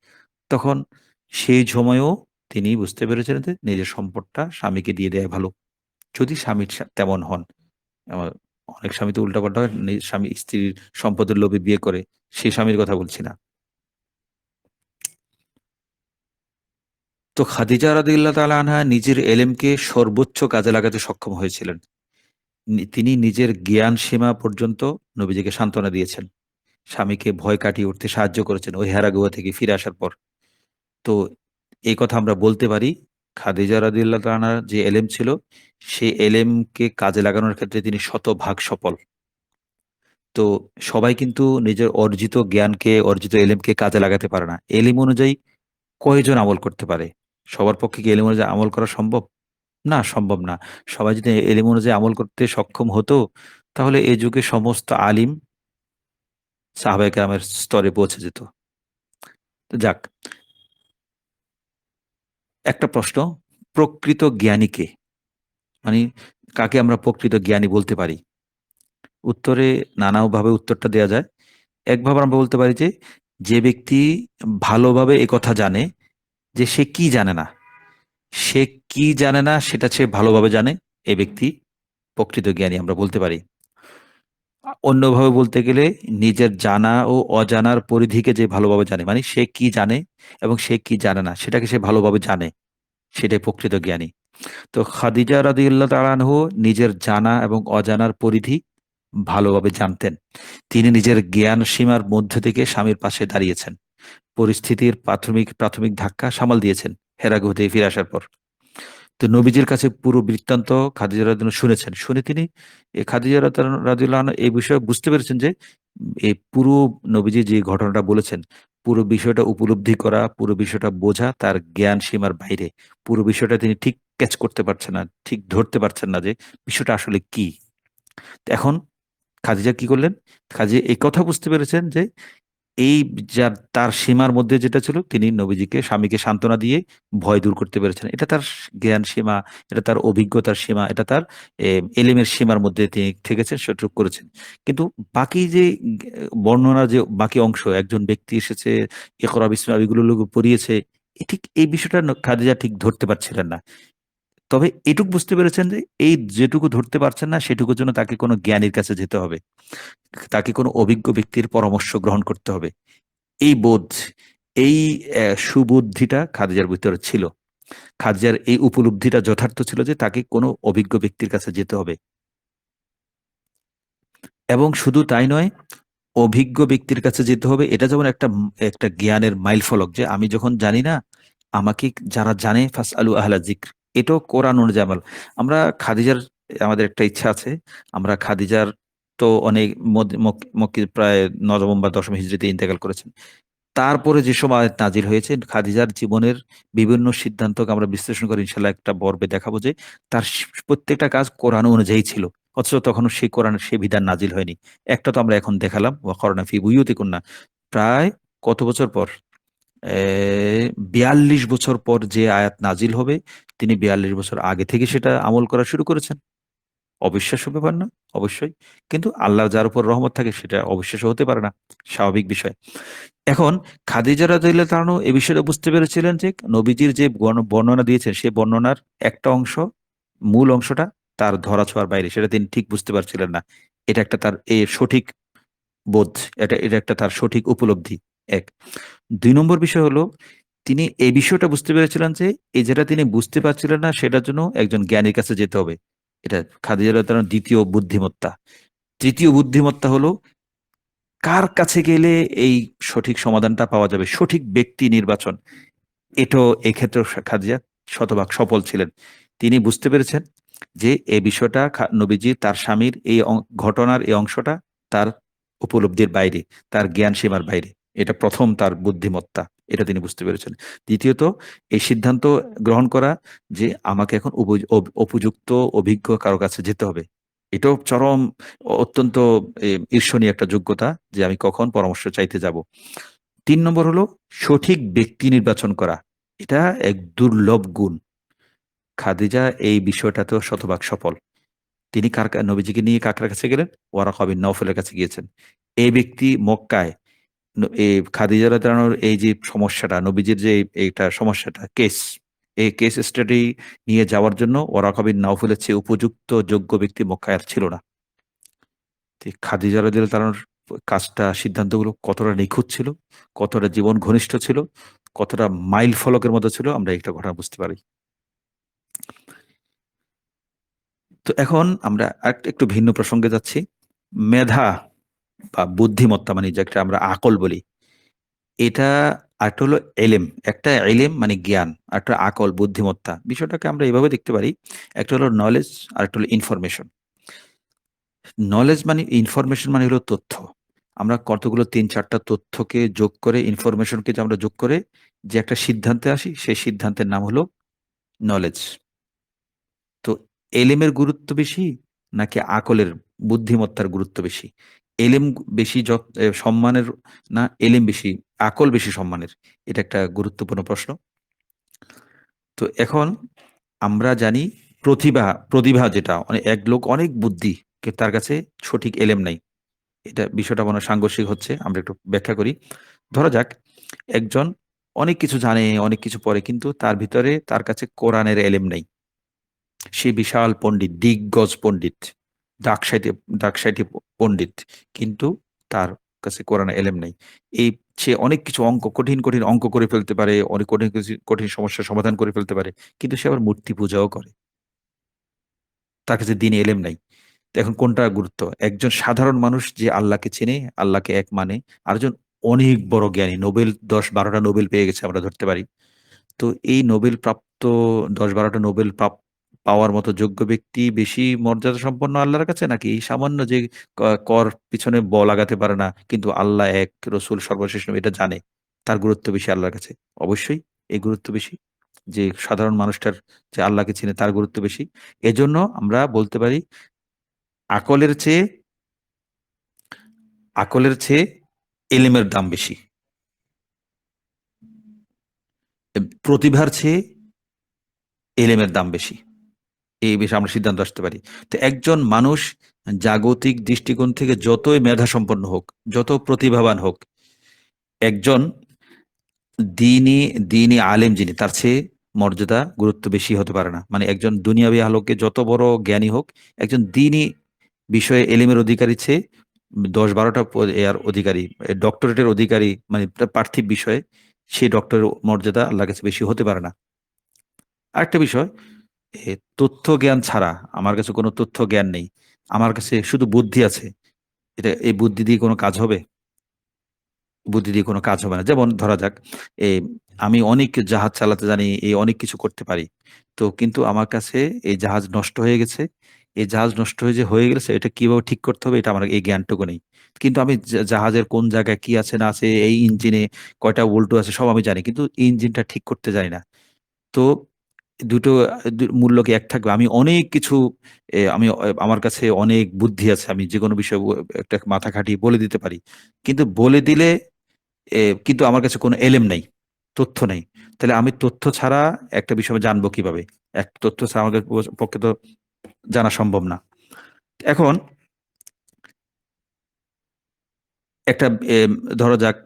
তখন সেই সময়েও তিনি বুঝতে পেরেছিলেন যে নিজের সম্পদটা স্বামীকে দিয়ে দেয়া ভালো। যদি স্বামীর তেমন হন। আ অনেক স্বামী তো উল্টাপাল্টা হয়। স্বামী স্ত্রীর সম্পদের লোভে বিয়ে করে। সেই স্বামীর কথা বলছি না। তো খাদিজা রাদিয়াল্লাহু তাআলা আনহা নিজের এলেমকে সর্বোচ্চ কাজে লাগাতে সক্ষম হয়েছিলেন। তিনি নিজের জ্ঞান সীমা পর্যন্ত নবীজিকে সান্ত্বনা দিয়েছেন। স্বামীকে ভয় কাটিয়ে উঠতে সাহায্য করেছেন ওই হেরা গুহা থেকে ফিরে আসার পর। তো এই কথা আমরা বলতে পারি খাদিজা রাদিয়াল্লাহু তাআলা আনহার যে এলেম ছিল, সে এলেমকে কাজে লাগানোর ক্ষেত্রে তিনি শতভাগ সফল। তো সবাই কিন্তু নিজের অর্জিত জ্ঞানকে, অর্জিত এলেমকে কাজে লাগাতে পারে না। এলিম অনুযায়ী কয়জন আমল করতে পারে? সবার পক্ষে কি এলিম অনুযায়ী আমল করা সম্ভব? না, সম্ভব না। সবাই যদি এলিম অনুযায়ী আমল করতে সক্ষম হতো, তাহলে এ যুগে সমস্ত আলিম সাহাবায়ে কেরামের স্তরে পৌঁছে যেত। তো যাক, একটা প্রশ্ন, প্রকৃত জ্ঞানী কে? মানে কাকে আমরা প্রকৃত জ্ঞানী বলতে পারি? উত্তরে নানাভাবে উত্তরটা দেয়া যায়। একভাবে আমরা বলতে পারি যে, যে ব্যক্তি ভালোভাবে একথা জানে যে সে কি জানে না। সে কি জানে না সেটা সে ভালোভাবে জানে। এ ব্যক্তি প্রকৃত জ্ঞানী আমরা বলতে পারি। অন্যভাবে বলতে গেলে নিজের জানা ও অজানার পরিধিকে যে ভালোভাবে জানে। মানে সে কি জানে এবং সে কি জানে না সেটাকে সে ভালোভাবে জানে। সেটাই প্রকৃত জ্ঞানী। তো খাদিজা রাদিয়াল্লাহু তাআলা আনহু নিজের জানা এবং অজানার পরিধি ভালোভাবে জানতেন। তিনি নিজের জ্ঞান সীমার মধ্য থেকে স্বামীর পাশে দাঁড়িয়েছেন। পরিস্থিতির প্রাথমিক ধাক্কা সামাল দিয়েছেন হেরা গুহা থেকে ফিরে আসার পর। তো নবীজির কাছে পুরো বৃত্তান্ত খাদিজা রাদিয়াল্লাহু আনহা শুনেছেন। শুনে তিনি খাদিজা রাদিয়াল্লাহু আনহা এই বিষয়ে বুঝতে পেরেছেন যে এই পুরো নবীজি যে ঘটনাটা বলেছেন, পুরো বিষয়টা উপলব্ধি করা, পুরো বিষয়টা বোঝা তার জ্ঞান সীমার বাইরে। পুরো বিষয়টা তিনি ঠিক ক্যাচ করতে পারছেন না, ঠিক ধরতে পারছেন না যে বিষয়টা আসলে কি? তো এখন খাদিজা কি করলেন? খাদিজা এই কথা বুঝতে পেরেছেন যে এই তার সীমার মধ্যে যেটা ছিল তিনি স্বামীকে সান্ত্বনা দিয়ে ভয় দূর করতে পেরেছেন। এটা তার জ্ঞান সীমা, এটা তার অভিজ্ঞতার সীমা, এটা তার এলিমের সীমার মধ্যে তিনি থেকেছেন, সেটুকু করেছেন। কিন্তু বাকি যে বর্ণনার যে বাকি অংশ একজন ব্যক্তি এসেছে, ইকরা বিস্মি এগুলো পড়িয়েছে, ঠিক এই বিষয়টা খাদিজা ঠিক ধরতে পারছিলেন না। তবে এটুকু বুঝতে পেরেছেন যে এই যেটুকু ধরতে পারছেন না সেটুকুর জন্য তাকে কোনো জ্ঞানীর কাছে যেতে হবে। তাকে কোনো অভিজ্ঞ ব্যক্তির পরামর্শ গ্রহণ করতে হবে। এই বোধ, এই সুবুদ্ধিটা খাদিজার ভিতরে ছিল। খাদিজার এই উপলব্ধিটা যথার্থ ছিল যে তাকে কোনো অভিজ্ঞ ব্যক্তির কাছে যেতে হবে। এবং শুধু তাই নয়, অভিজ্ঞ ব্যক্তির কাছে যেতে হবে এটা যেমন একটা জ্ঞানের মাইলফলক যে আমি যখন জানি না, আমাকে যারা জানে ফাসআলু আহলা যিকর। এটাও কোরআন অনুযায়ী আমল। আমরা খাদিজার আমাদের একটা ইচ্ছা আছে। আমরা খাদিজার তো অনেক মক্কি প্রায় ৯ম বা ১০ম হিজরিতে ইন্তেকাল করেছেন। তারপরে যেসব আয়াত নাজিল হয়েছে খাদিজার জীবনের বিভিন্ন সিদ্ধান্তকে আমরা বিশ্লেষণ করে ইনশাআল্লাহ একটা পর্বে দেখাবো যে তার প্রত্যেকটা কাজ কোরআন অনুযায়ী ছিল। অথচ তখনও সেই কোরআনের সেই বিধান নাজিল হয়নি। একটা তো আমরা এখন দেখালাম ওয়া করনা ফি বুয়ুতিকুন্না। প্রায় কত বছর পর? ৪২ বছর পর যে আয়াত নাজিল হবে, তিনি ৪২ বছর আগে থেকে সেটা আমল করা শুরু করেছেন। অবিশ্বাস্য ব্যাপার না? অবশ্যই। কিন্তু আল্লাহ যার উপর রহমত থাকে সেটা অবিশ্বাস্য হতে পারে না। স্বাভাবিক বিষয়। এখন খাদিজা রাদিয়াল্লাহু তাআলা এ বিষয়টা বুঝতে পেরেছিলেন যে নবীজির যে বর্ণনা দিয়েছেন সেই বর্ণনার একটা অংশ, মূল অংশটা তার ধরাছোঁয়ার বাইরে। সেটা তিনি ঠিক বুঝতে পারছিলেন না। এটা একটা তার সঠিক বোধ। এটা একটা তার সঠিক উপলব্ধি ১। ২ নম্বর বিষয় হলো তিনি এই বিষয়টা বুঝতে পেরেছিলেন যে এই যেটা তিনি বুঝতে পারছিলেন না সেটার জন্য একজন জ্ঞানীর কাছে যেতে হবে। এটা খাদিজা রাদিয়াল্লাহু তাআলার ২য় বুদ্ধিমত্তা। ৩য় বুদ্ধিমত্তা হলো কার কাছে গেলে এই সঠিক সমাধানটা পাওয়া যাবে? সঠিক ব্যক্তি নির্বাচন। এটাও এক্ষেত্রেও খাদিজা শতভাগ সফল ছিলেন। তিনি বুঝতে পেরেছেন যে এই বিষয়টা নবীজি তার স্বামীর এই ঘটনার এই অংশটা তার উপলব্ধির বাইরে, তার জ্ঞান সীমার বাইরে। এটা ১ম তার বুদ্ধিমত্তা। এটা তিনি বুঝতে পেরেছেন। দ্বিতীয়ত এই সিদ্ধান্ত গ্রহণ করা যে আমাকে এখন উপযুক্ত অভিজ্ঞ কারো কাছে যেতে হবে। এটাও চরম অত্যন্ত ঈর্ষণীয় একটা যোগ্যতা যে আমি কখন পরামর্শ চাইতে যাব। ৩ নম্বর হলো সঠিক ব্যক্তি নির্বাচন করা। এটা এক দুর্লভ গুণ। খাদিজা এই বিষয়টাতেও শতভাগ সফল। তিনি নবীজিকে নিয়ে কার কাছে গেলেন? ওয়ারাকা বিন নওফলের কাছে গিয়েছেন। এই ব্যক্তি মক্কায় এই খাদিজা রাদিয়াল্লাহু আনহার এই যে সমস্যাটা, নবীজির যে এইটা সমস্যাটা এই কেস স্টাডি নিয়ে যাওয়ার জন্য ওয়ারাকা বিন নওফলের চেয়ে উপযুক্ত যোগ্য ব্যক্তি মক্কায় আর ছিল না। খাদিজা রাদিয়াল্লাহু তাআলার কাজটা, সিদ্ধান্তগুলো কতটা নিখুঁত ছিল, কতটা জীবন ঘনিষ্ঠ ছিল, কতটা মাইল ফলকের মতো ছিল আমরা একটা ঘটনা বুঝতে পারি। তো এখন আমরা একটু ভিন্ন প্রসঙ্গে যাচ্ছি। মেধা বা বুদ্ধিমত্তা মানে যেটা আমরা আকল বলি। এটা আরেকটা হলো এলেম। একটা এলেম মানে জ্ঞান, আরেকটা আকল, বুদ্ধিমত্তা। বিষয়টাকে আমরা এভাবে দেখতে পারি। একটা হলো নলেজ, আরেকটা হলো ইনফরমেশন। নলেজ মানে ইনফরমেশন মানে হলো তথ্য। আমরা কতগুলো ৩-৪ টা তথ্যকে যোগ করে ইনফরমেশনকে যে আমরা যোগ করে যে একটা সিদ্ধান্তে আসি, সেই সিদ্ধান্তের নাম হলো নলেজ। তো এলেমের গুরুত্ব বেশি নাকি আকলের, বুদ্ধিমত্তার গুরুত্ব বেশি? এলেম বেশি সম্মানের না এলেম বেশি, আকল বেশি সম্মানের? এটা একটা গুরুত্বপূর্ণ প্রশ্ন। তো এখন আমরা জানি প্রতিভা যেটা এক লোক অনেক বুদ্ধি তার কাছে সঠিক এলেম নাই। এটা বিষয়টা মনে হয় সাংঘর্ষিক হচ্ছে। আমরা একটু ব্যাখ্যা করি। ধরা যাক একজন অনেক কিছু জানে, অনেক কিছু পড়ে কিন্তু তার ভিতরে তার কাছে কোরআনের এলেম নাই। সে বিশাল পণ্ডিত, দিগ্গজ পণ্ডিত, দাকসাইটে দাকসাইটি পণ্ডিত। কিন্তু তার কাছে কোরআনের এলেম নাই। এই সে অনেক কিছু কঠিন অঙ্ক করে ফেলতে পারে, অনেক কঠিন সমস্যার সমাধান করে ফেলতে পারে। কিন্তু সে আবার মূর্তি পূজাও করে। তার কাছে দ্বীনি এলেম নাই। তো এখন কোনটা গুরুত্ব? একজন সাধারণ মানুষ যে আল্লাহকে চেনে, আল্লাহকে এক মানে, আরেকজন অনেক বড় জ্ঞানী। ১০-১২ টা নোবেল পেয়ে গেছে আমরা ধরতে পারি। তো এই নোবেল প্রাপ্ত ১০-১২ টা নোবেল পাওয়ার মতো যোগ্য ব্যক্তি বেশি মর্যাদা সম্পন্ন আল্লাহর কাছে নাকি এই সামান্য যে ক কর পিছনে লাগাতে পারে না কিন্তু আল্লাহ এক, রসুল সর্বশেষ নবী এটা জানে। তার গুরুত্ব বেশি আল্লাহর কাছে? অবশ্যই এই গুরুত্ব বেশি। যে সাধারণ মানুষটার যে আল্লাহকে চিনে তার গুরুত্ব বেশি। এজন্য আমরা বলতে পারি আকলের চেয়ে আকলের চেয়ে এলেমের দাম বেশি। প্রতিভার চেয়ে এলেমের দাম বেশি। এই বিষয়ে আমরা সিদ্ধান্ত আসতে পারি। তো একজন মানুষ জাগতিক দৃষ্টিকোণ থেকে যতই মেধাসম্পন্ন হোক, যত প্রতিভাবান হোক, একজন দ্বীনি দ্বীনি আলেম যিনি তার চেয়ে মর্যাদা গুরুত্ব বেশি হতে পারে না। মানে একজন দুনিয়াবী আলোকে যত বড় জ্ঞানী হোক, একজন দ্বীনি বিষয়ে এলিমের অধিকারী চেয়ে ১০-১২ টা এর অধিকারী, ডক্টরেটের অধিকারী মানে পার্থিব বিষয়ে সেই ডক্টরের মর্যাদা আল্লাহর কাছে বেশি হতে পারে না। আরেকটা বিষয় তথ্য জ্ঞান ছাড়া আমার কাছে কোনো তথ্য জ্ঞান নেই। আমার কাছে শুধু বুদ্ধি আছে। এই বুদ্ধি দিয়ে কোনো কাজ হবে? বুদ্ধি দিয়ে কোনো কাজ হবে না। যেমন ধরা যাক এ আমি অনেক জাহাজ চালাতে জানি, অনেক কিছু করতে পারি। তো কিন্তু আমার কাছে এই জাহাজ নষ্ট হয়ে গেছে। এই জাহাজ নষ্ট হয়ে গেছে এটা কিভাবে ঠিক করতে হবে এটা আমার এই জ্ঞানটুকু নেই। কিন্তু আমি জাহাজের কোন জায়গায় কি আছে না আছে, এই ইঞ্জিনে কয়টা বল্টু আছে সব আমি জানি। কিন্তু ইঞ্জিনটা ঠিক করতে জানি না। তো দুটো মূল্য কি এক থাকবে? আমি অনেক কিছু আমার কাছে অনেক বুদ্ধি আছে। আমি যেকোনো বিষয়ে একটা মাথা খাটিয়ে বলে দিতে পারি। কিন্তু বলে দিলে কিন্তু আমার কাছে কোনো এলেম নাই। তথ্য নেই। তাহলে আমি তথ্য ছাড়া একটা বিষয় আমি জানবো কিভাবে? তথ্য ছাড়া আমাদের পক্ষে তো জানা সম্ভব না। এখন একটা ধরা যাক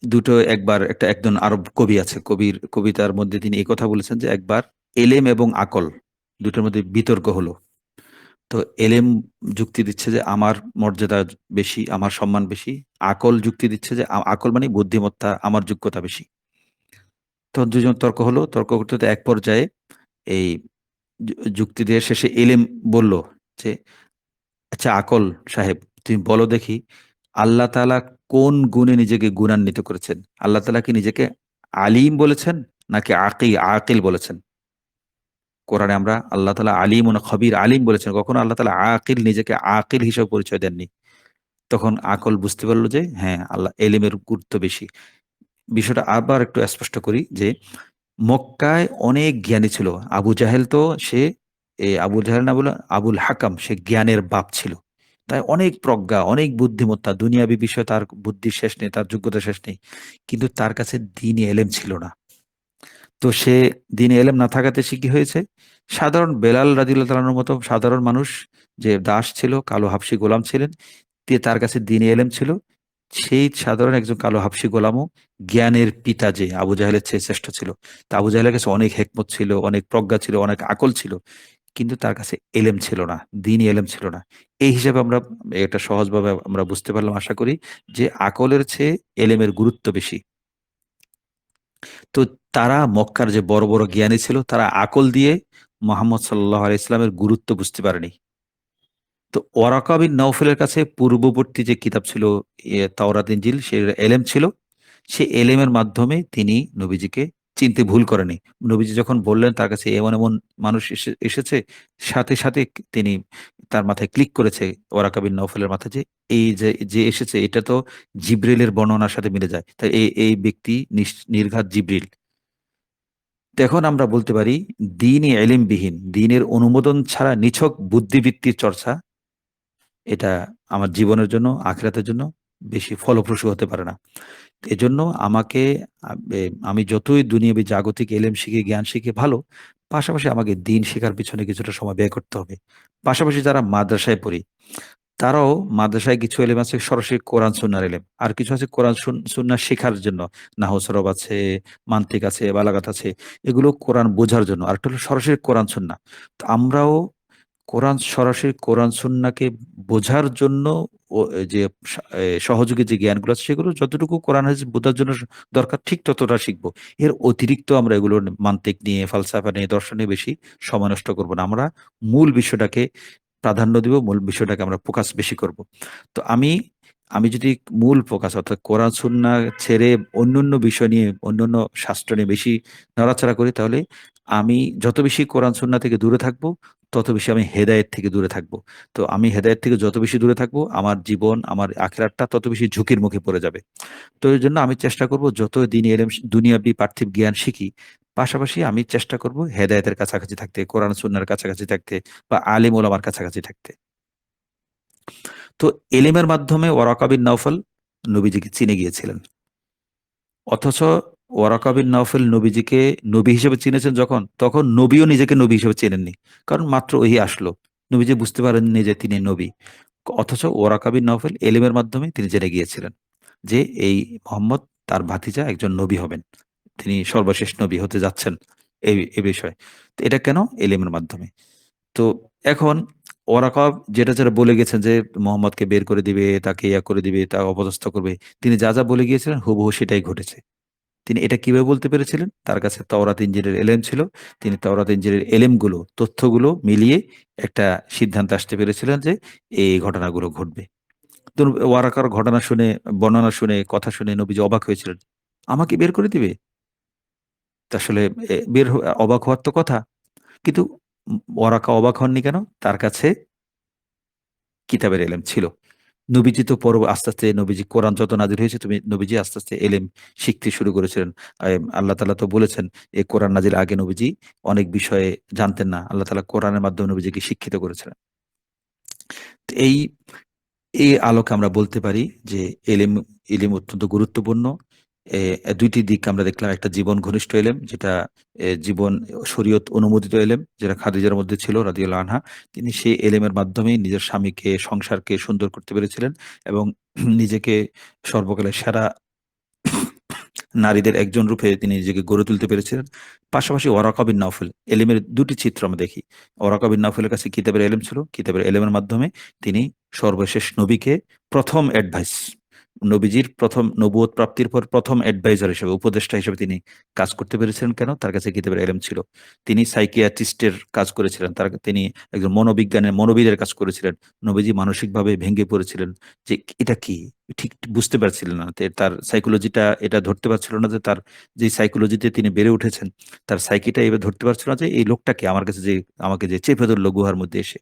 দুটো একবার একজন আরব কবি আছে। কবিতার মধ্যে তিনি এই কথা বলেছেন যে একবার এলেম এবং আকল দুটোর মধ্যে বিতর্ক হলো। তো এলেম যুক্তি দিচ্ছে যে আমার মর্যাদা বেশি, আমার সম্মান বেশি। আকল যুক্তি দিচ্ছে যে আকল মানে বুদ্ধিমত্তা, আমার যোগ্যতা বেশি। তখন দুজন তর্ক হলো। তর্ক করতে, করতে এক পর্যায়ে এই যুক্তি দিয়ে শেষে এলেম বলল যে, "আচ্ছা আকল সাহেব, তুমি বলো দেখি আল্লাহ তাআলা কোন গুণে নিজেকে গুণান্বিত করেছেন? আল্লাহ তাআলা কি নিজেকে আলিম বলেছেন নাকি আকিল বলেছেন? কোরআনে আমরা আল্লাহ তাআলা আলিমুন খবীর, আলিম বলেছেন। কখনো আল্লাহ তাআলা আকিল, নিজেকে আকিল হিসেবে পরিচয় দেননি।" তখন আকল বুঝতে পারল যে হ্যাঁ, আল্লাহ এলিমের গুরুত্ব বেশি। বিষয়টা আবার একটু স্পষ্ট করি যে মক্কায় অনেক জ্ঞানী ছিল। আবু জাহেল তো সে আবু জাহেল না বলে আবুল হাকাম, সে জ্ঞানের বাপ ছিল। তাই অনেক প্রজ্ঞা, অনেক বুদ্ধিমত্তা, দুনিয়াবী বিষয়ে তার বুদ্ধির শেষ নেই, তার যোগ্যতা শেষ নেই। কিন্তু তার কাছে দ্বীনি এলেম ছিল না। তো সে দ্বীনি এলেম না থাকাতে সে কি হয়েছে? সাধারণ বেলাল রাদিয়াল্লাহু তাআলার মতো সাধারণ মানুষ, যে দাস ছিল, কালো হাবশী গোলাম ছিলেন। তার কাছে দ্বীনি এলেম ছিল। সেই সাধারণ একজন কালো হাবশী গোলামও জ্ঞানের পিতা যে আবু জাহেলের চেয়ে শ্রেষ্ঠ ছিল। তো আবু জাহেলের কাছে অনেক হেকমত ছিল, অনেক প্রজ্ঞা ছিল, অনেক আকল ছিল। কিন্তু তার কাছে এলেম ছিল না, দ্বীনি এলেম ছিল না। এই হিসেবে আমরা এটা সহজভাবে আমরা বুঝতে পারলাম আশা করি যে আকলের চেয়ে এলেমের গুরুত্ব বেশি। তো তারা মক্কার যে বড়, বড় জ্ঞানী ছিল তারা আকল দিয়ে মুহাম্মদ সাল্লাল্লাহু আলাইহি ওয়াসাল্লামের গুরুত্ব বুঝতে পারেনি। তো ওয়ারাকা বিন নওফেলের কাছে পূর্ববর্তী যে কিতাব ছিল তাওরাত ইনজিল, সে এলেম ছিল। সে এলেমের মাধ্যমে তিনি নবীজিকে চিনতে ভুল করেনি। নবীজি যখন বললেন তার কাছে এমন, এমন মানুষ এসেছে, সাথে, সাথে তিনি তার মাথায় ক্লিক করেছে ওয়ারাকা বিন নওফেলের মাথায় যে এই যে এসেছে এটা তো জিবরিলের বর্ণনার সাথে মিলে যায়। তাই এই ব্যক্তি নির্ঘাত জিবরিল। তো এখন আমরা বলতে পারি দ্বীনি এলেমবিহীন, দ্বীনের অনুমোদন ছাড়া নিছক বুদ্ধিবৃত্তির চর্চা, এটা আমার জীবনের জন্য, আখিরাতের জন্য বেশি ফলপ্রসূ হতে পারে না। এজন্য আমাকে আ বে আমি যতই দুনিয়াবি জাগতিক এলেম শিখি, জ্ঞান শিখি ভালো। পাশাপাশি আমাকে দিন শেখার পিছনে কিছুটা সময় ব্যয় করতে হবে। পাশাপাশি যারা মাদ্রাসায় পড়ি, তারাও মাদ্রাসায় কিছু এলেম আছে সরাসরি কোরআন সুন্নাহর এলেম। আর কিছু আছে কোরআন সুন্নাহ শেখার জন্য। নাহু সরব আছে, মান্তিক আছে, বালাগাত আছে। এগুলো কোরআন বোঝার জন্য। আরেকটা হলো সরাসরি কোরআন সুন্নাহ। তো আমরাও সরাসরি কোরআন সুন্নাহকে বোঝার জন্য যে সহযোগী যে জ্ঞানগুলো আছে সেগুলো যতটুকু কোরআন হাদিস বোঝার জন্য দরকার ঠিক ততটা শিখবো। এর অতিরিক্ত আমরা এগুলো মান্তিক নিয়ে, ফালসাফা নিয়ে, দর্শন নিয়ে বেশি সময় নষ্ট করব না। আমরা মূল বিষয়টাকে প্রাধান্য দিব, মূল বিষয়টাকে আমরা ফোকাস বেশি করব। তো আমি যদি মূল ফোকাস অর্থাৎ কোরআন সুন্নাহ ছেড়ে অন্যান্য বিষয় নিয়ে, অন্যান্য শাস্ত্র নিয়ে বেশি নড়াচড়া করি, তাহলে আমি যত বেশি কোরআন সুন্নাহ থেকে দূরে থাকবো, তত বেশি আমি হেদায়েত থেকে দূরে থাকবো। তো আমি হেদায়েত থেকে যত বেশি দূরে থাকবো, আমার জীবন, আমার আখিরাতটা তত বেশি ঝুঁকির মুখে পড়ে যাবে। তো এজন্য আমি চেষ্টা করব যত দিনই এলেম দুনিয়াবি পার্থিব জ্ঞান শিখি, পাশাপাশি আমি চেষ্টা করব হেদায়েতের কাছাকাছি থাকতে, কোরআন সুন্নাহর কাছাকাছি থাকতে বা আলিম ওলামার কাছাকাছি থাকতে। তো এলেমের মাধ্যমে ওয়ারাকা বিন নওফল নবীজিকে চিনে গিয়েছিলেন। অথচ ওয়ারাকা বিন নওফল নবীজিকে নবী হিসেবে চিনেছেন যখন, তখন নবীও নিজেকে নবী হিসেবে চেনেননি। কারণ মাত্র ওহী আসলো। নবীজি বুঝতে পারেননি যে তিনি নবী। অথচ ওয়ারাকা বিন নওফল এলেমের মাধ্যমে তিনি জেনে গিয়েছিলেন যে এই মুহাম্মদ, তার ভাতিজা একজন নবী হবেন। তিনি সর্বশেষ নবী হতে যাচ্ছেন এই বিষয়ে। তো এটা কেন? এলেমের মাধ্যমে। তো এখন ওরাকা যেটা বলে গেছেন যে মোহাম্মদকে বের করে দিবে, তাকে ইয়া করে দিবে, তা অপদস্থ করবে। তিনি যা, যা বলে গিয়েছিলেন হুবহু সেটাই ঘটেছে। তিনি এটা কিভাবে বলতে পেরেছিলেন? তার কাছে তাওরাত ইনজিলের এলেম ছিল। তিনি তাওরাত ইনজিলের এলেমগুলো, তথ্যগুলো মিলিয়ে একটা সিদ্ধান্তে আসতে পেরেছিলেন যে এই ঘটনাগুলো ঘটবে। তো ওয়ারাকার ঘটনা শুনে, বর্ণনা শুনে, কথা শুনে নবীজি অবাক হয়েছিলেন। আমাকে বের করে দিবে? তো আসলে এ বের হ অবাক হওয়ার তো কথা। কিন্তু ওরাকা অবাক হননি কেন? তার কাছে কিতাবের এলেম ছিল। নবীজি তো আস্তে, আস্তে নবীজি কোরআন যত নাজিল হয়েছে নবীজি আস্তে, আস্তে এলেম শিখতে শুরু করেছিলেন। আল্লাহ তাআলা তো বলেছেন এই কোরআন নাজিল আগে নবীজি অনেক বিষয়ে জানতেন না। আল্লাহ তাআলা কোরআনের মাধ্যমে নবীজিকে শিক্ষিত করেছিলেন। তো এই আলোকে আমরা বলতে পারি যে এলেম অত্যন্ত গুরুত্বপূর্ণ ২ টি দিক আমরা দেখলাম। একটা জীবন ঘনিষ্ঠ এলেম যেটা জীবন শরীয়ত অনুমোদিত এলেম যেটা খাদিজার মধ্যে ছিল রাদিয়াল্লাহু আনহা। তিনি সেই এলেমের মাধ্যমেই নিজের স্বামীকে, সংসারকে সুন্দর করতে পেরেছিলেন এবং নিজেকে সর্বকালের সেরা নারীদের একজন রূপে তিনি নিজেকে গড়ে তুলতে পেরেছিলেন। পাশাপাশি ওয়ারাকা বিন নাওফেল এলিমের ২ টি চিত্র আমরা দেখি। ওয়ারাকা বিন নাওফেলের কাছে কিতাবের এলেম ছিল। কিতাবের এলেমের মাধ্যমে তিনি সর্বশেষ নবীকে ১ম অ্যাডভাইস নবীজির ১ম নবুয়ত প্রাপ্তির পর ১ম অ্যাডভাইজার হিসেবে, উপদেষ্টা হিসেবে তিনি কাজ করতে পেরেছিলেন কেন? তার কাছে কিতাবের এলেম ছিল। তিনি সাইকিয়াট্রিস্ট এর কাজ করেছিলেন। তিনি একজন মনোবিজ্ঞানের মনোবিদের কাজ করেছিলেন। নবীজি মানসিকভাবে ভেঙে পড়েছিলেন যে এটা কি? ঠিক বুঝতে পারছিলেন না। তার সাইকোলজিটা এটা ধরতে পারছিল না যে তার যে সাইকোলজিতে তিনি বেড়ে উঠেছেন, তার সাইকিটা এভাবে ধরতে পারছিল না যে এই লোকটা কে? আমার কাছে যে আমাকে যে চেপে ধরল গুহার মধ্যে এসে।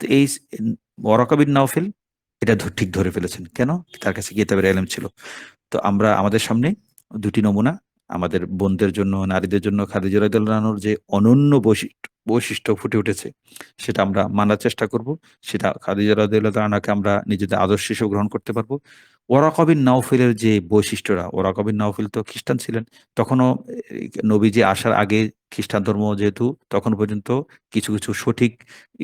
তো এই ওয়ারাকা বিন নাওফেল এটা ঠিক ধরে ফেলেছেন। কেন? তার কাছে কিতাবের ইলম ছিল। তো আমরা আমাদের সামনে ২ টি নমুনা আমাদের বোনদের জন্য, নারীদের জন্য খাদিজা রাদিয়াল্লাহু আনহার যে অনন্য বৈশিষ্ট্য ফুটে উঠেছে, সেটা আমরা মানার চেষ্টা করব। সেটা খাদিজা রাদিয়াল্লাহু আনহাকে আমরা নিজেদের আদর্শ হিসেবে গ্রহণ করতে পারব। ওয়ারাকা বিন নাওফেলের যে বৈশিষ্ট্যটা, ওয়ারাকা বিন নাওফেল তো খ্রিস্টান ছিলেন। তখনও নবীজি আসার আগে খ্রিস্টান ধর্ম যেহেতু তখন পর্যন্ত কিছু, কিছু সঠিক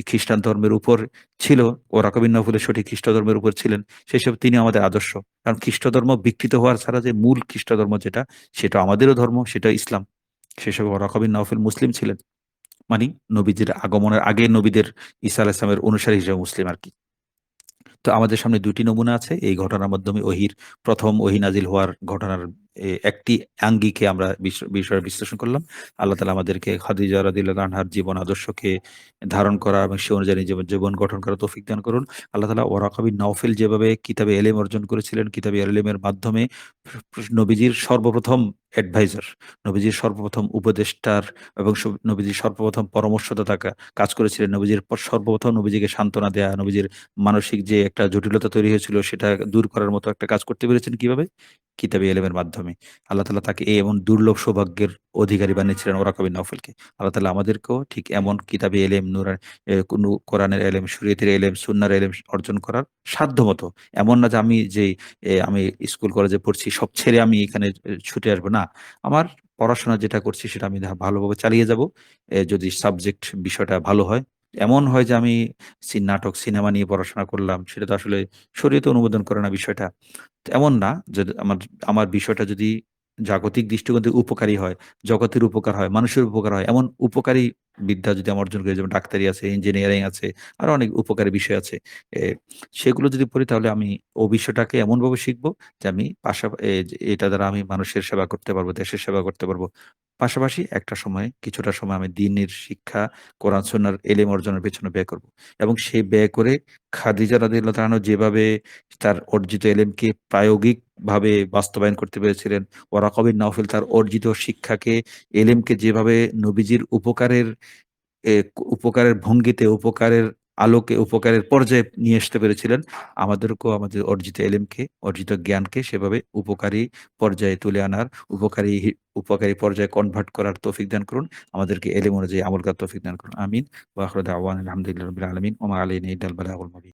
খ্রিস্টান ধর্মের উপর ছিল, ওয়ারাকা বিন নাওফেলের সঠিক খ্রিষ্ট ধর্মের উপর ছিলেন। সেসব তিনি আমাদের আদর্শ। কারণ খ্রিষ্ট ধর্ম বিকৃত হওয়ার ছাড়া যে মূল খ্রিষ্ট ধর্ম যেটা, সেটা আমাদেরও ধর্ম, সেটা ইসলাম। সে হিসেবে ওয়ারাকা বিন নাওফেল মুসলিম ছিলেন। মানি নবীজির আগমনের আগে নবীদের ঈসা আলাইহিস সালামের অনুসারী হিসেবে মুসলিম আরকি। তো আমাদের সামনে ২ টি নমুনা আছে। এই ঘটনার মাধ্যমে ১ম ওহী নাজিল হওয়ার ঘটনার একটি আঙ্গিকে আমরা বিষয়ে বিশ্লেষণ করলাম। আল্লাহ তাআলা আমাদেরকে খাদিজা রাদিয়াল্লাহু আনহার জীবন আদর্শকে ধারণ করা এবং সে অনুযায়ী জীবন গঠন করার তৌফিক দান করুন। আল্লাহ তাআলা ওয়ারাকা বিন নাওফেল যেভাবে কিতাবে এলেম অর্জন করেছিলেন, কিতাবে এলেমের মাধ্যমে নবীজির সর্বপ্রথম অ্যাডভাইজার, নবীজির সর্বপ্রথম উপদেষ্টার এবং নবীজির সর্বপ্রথম পরামর্শদাতা কাজ করেছিলেন। নবীজির সর্বপ্রথম নবীজিকে সান্ত্বনা দেয়া, নবীজির মানসিক যে একটা জটিলতা তৈরি হয়েছিল সেটা দূর করার মতো একটা কাজ করতে পেরেছেন কিভাবে? কিতাবে এলেমের মাধ্যমে। আল্লাহ তাআলা তাকে এমন দুর্লভ সৌভাগ্যের অধিকারী বানিয়েছিলেন ওরাকা বিন নাওফেলকে। আল্লাহ তাআলা আমাদেরকেও ঠিক এমন কিতাবে এলেম, কোরআনের এলেম, শরীয়তের এলেম, সুন্নাহর এলেম অর্জন করার সাধ্যমত। এমন না যে আমি স্কুল কলেজে পড়ছি সব ছেড়ে আমি এখানে ছুটে আসবো। না। আমার পড়াশোনা যেটা করছি সেটা আমি ভালোভাবে চালিয়ে যাবো। যদি সাবজেক্ট বিষয়টা ভালো হয়। এমন হয় যে আমি নাটক, সিনেমা নিয়ে পড়াশোনা করলাম। সেটা তো আসলে শরীয়ত অনুমোদন করে না বিষয়টা। তো এমন না যে আমার আমার বিষয়টা যদি জাগতিক দৃষ্টিকোণ থেকে উপকারী হয়, জগতের উপকার হয়, মানুষের উপকার হয়, এমন উপকারী বিদ্যা যদি আমি অর্জন করি যেমন ডাক্তারি আছে, ইঞ্জিনিয়ারিং আছে, আরো অনেক উপকারী বিষয় আছে। এ সেগুলো যদি পড়ি তাহলে আমি ও বিষয়টাকে এমনভাবে শিখব যে আমি যে এটা দ্বারা আমি মানুষের সেবা করতে পারবো, দেশের সেবা করতে পারবো। পাশাপাশি একটা সময়ে কিছুটা সময় আমি দ্বীনের শিক্ষা, কোরআন সুন্নাহর এলেম অর্জনের পেছনে ব্যয় করব। এবং সেই ব্যয় করে খাদিজা রাদিয়াল্লাহু তাআলা আনহা যেভাবে তার অর্জিত এলেমকে প্রায়োগিকভাবে বাস্তবায়ন করতে পেরেছিলেন, ওয়ারাকা বিন নাওফেল তার অর্জিত শিক্ষাকে, এলেমকে যেভাবে নবীজির উপকারের ভঙ্গিতে, উপকারের আলোকে, উপকারের পর্যায়ে নিয়ে আসতে পেরেছিলেন, আমাদেরকেও আমাদের অর্জিত এলেমকে, অর্জিত জ্ঞানকে সেভাবে উপকারী পর্যায়ে তুলে আনার, উপকারী উপকারী পর্যায়ে কনভার্ট করার তৌফিক দান করুন। আমাদেরকে এলেম অনুযায়ী আমল করার তৌফিক দান করুন। আমিন। ওয়া আখিরু দাওয়ানা আলহামদুলিল্লাহি রাব্বিল আলামিন। ওয়া মা আলাইনা ইল্লাল বালাগুল মুবিন।